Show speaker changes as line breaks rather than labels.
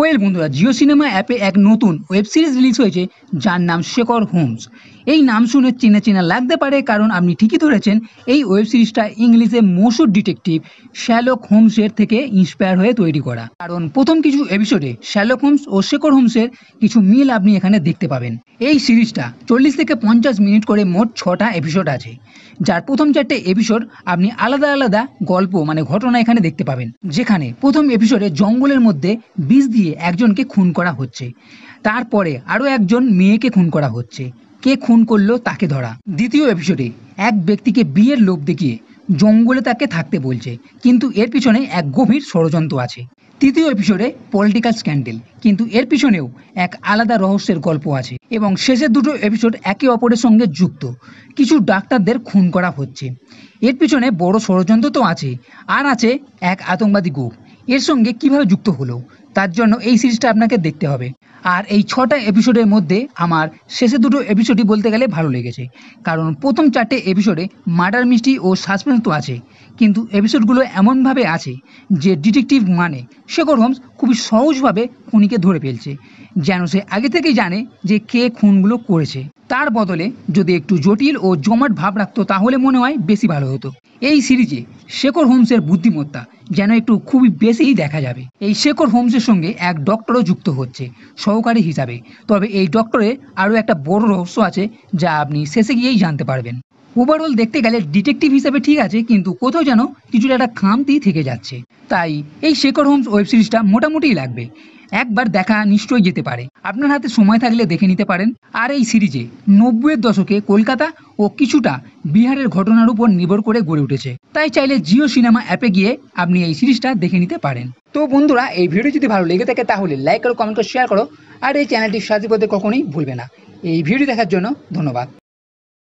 Well বন্ধুরা, Jio cinema অ্যাপে এক নতুন ওয়েব সিরিজ রিলিজ হয়েছে যার নাম শেখর হোমস। এই নাম শুনে চেনা চেনা লাগতে পারে, কারণ আপনি ঠিকই ধরেছেন, এই ওয়েব সিরিজটা ইংলিশে মশুর ডিটেকটিভ শার্লক হোমসের থেকে ইন্সপায়ার হয়ে তৈরি করা। কারণ প্রথম কিছু এপিসোডে শার্লক হোমস ও শেখর হোমসের কিছু মিল আপনি এখানে দেখতে পাবেন। এই সিরিজটা 40 থেকে 50 মিনিট করে মোট 6টা এপিসোড আছে, যার প্রথম 4টে এপিসোড আপনি আলাদা আলাদা গল্প ঘটনা এখানে দেখতে পাবেন। যেখানে প্রথম এপিসোডে জঙ্গলের মধ্যে বিষ দিয়ে একজনকে খুন করা হচ্ছে, তারপরে আরো একজন মেয়েকে খুন করা হচ্ছে, কে খুন করলো তাকে ধরা। দ্বিতীয় এপিসোডে এক ব্যক্তিকে বিয়ের লোভ দেখিয়ে জঙ্গলে তাকে থাকতে বলছে, কিন্তু এর পিছনে এক গভীর ষড়যন্ত্র আছে। তৃতীয় এপিসোডে পলিটিক্যাল স্ক্যান্ডেল, কিন্তু এর পিছনেও এক আলাদা রহস্যের গল্প আছে। এবং শেষের দুটো এপিসোড একে অপরের সঙ্গে যুক্ত, কিছু ডাক্তারদের খুন করা হচ্ছে, এর পিছনে বড় ষড়যন্ত্র তো আছে, আর আছে এক আতঙ্কবাদী গ্রুপ, এর সঙ্গে কিভাবে যুক্ত হলো, তার জন্য এই সিরিজটা আপনাকে দেখতে হবে। আর এই 6টা এপিসোডের মধ্যে আমার শেষের দুটো এপিসোডই বলতে গেলে ভালো লেগেছে, কারণ প্রথম 4টে এপিসোডে মার্ডার মিস্ট্রি ও সাসপেন্স তো আছে, কিন্তু এপিসোডগুলো এমনভাবে আছে যে ডিটেকটিভ শেখর হোমস খুবই সহজভাবে খুনিকে ধরে ফেলছে, যেন সে আগে থেকেই জানে যে কে খুনগুলো করেছে। তার বদলে যদি একটু জটিল ও জমাট ভাব রাখতো তাহলে মনে হয় বেশি ভালো হতো। এই সিরিজে শেখর হোমসের বুদ্ধিমত্তা যেন একটু খুবই বেশিই দেখা যাবে। এই শেখর হোমসের সঙ্গে এক ডক্টরও যুক্ত হচ্ছে সহকারী হিসাবে, তবে এই ডক্টরের আরও একটা বড় রহস্য আছে যা আপনি শেষে গিয়েই জানতে পারবেন। ওভারঅল দেখতে গেলে ডিটেকটিভ হিসাবে ঠিক আছে, কিন্তু কোথাও যেন কিছুটা একটা খামতি থেকে যাচ্ছে। তাই এই শেখর হোমস ওয়েব সিরিজটা মোটামুটিই লাগবে, একবার দেখা নিশ্চয়ই যেতে পারে। আপনার হাতে সময় থাকলে দেখে নিতে পারেন। আর এই সিরিজে 90-এর দশকে কলকাতা ও কিছুটা বিহারের ঘটনার উপর নির্ভর করে গড়ে উঠেছে, তাই চাইলে জিও সিনেমা অ্যাপে গিয়ে আপনি এই সিরিজটা দেখে নিতে পারেন। তো বন্ধুরা, এই ভিডিও যদি ভালো লেগে থাকে তাহলে লাইক করো, কমেন্ট করো, শেয়ার করো, আর এই চ্যানেলটি সাবস্ক্রাইব করতে কখনোই ভুলবে না। এই ভিডিও দেখার জন্য ধন্যবাদ।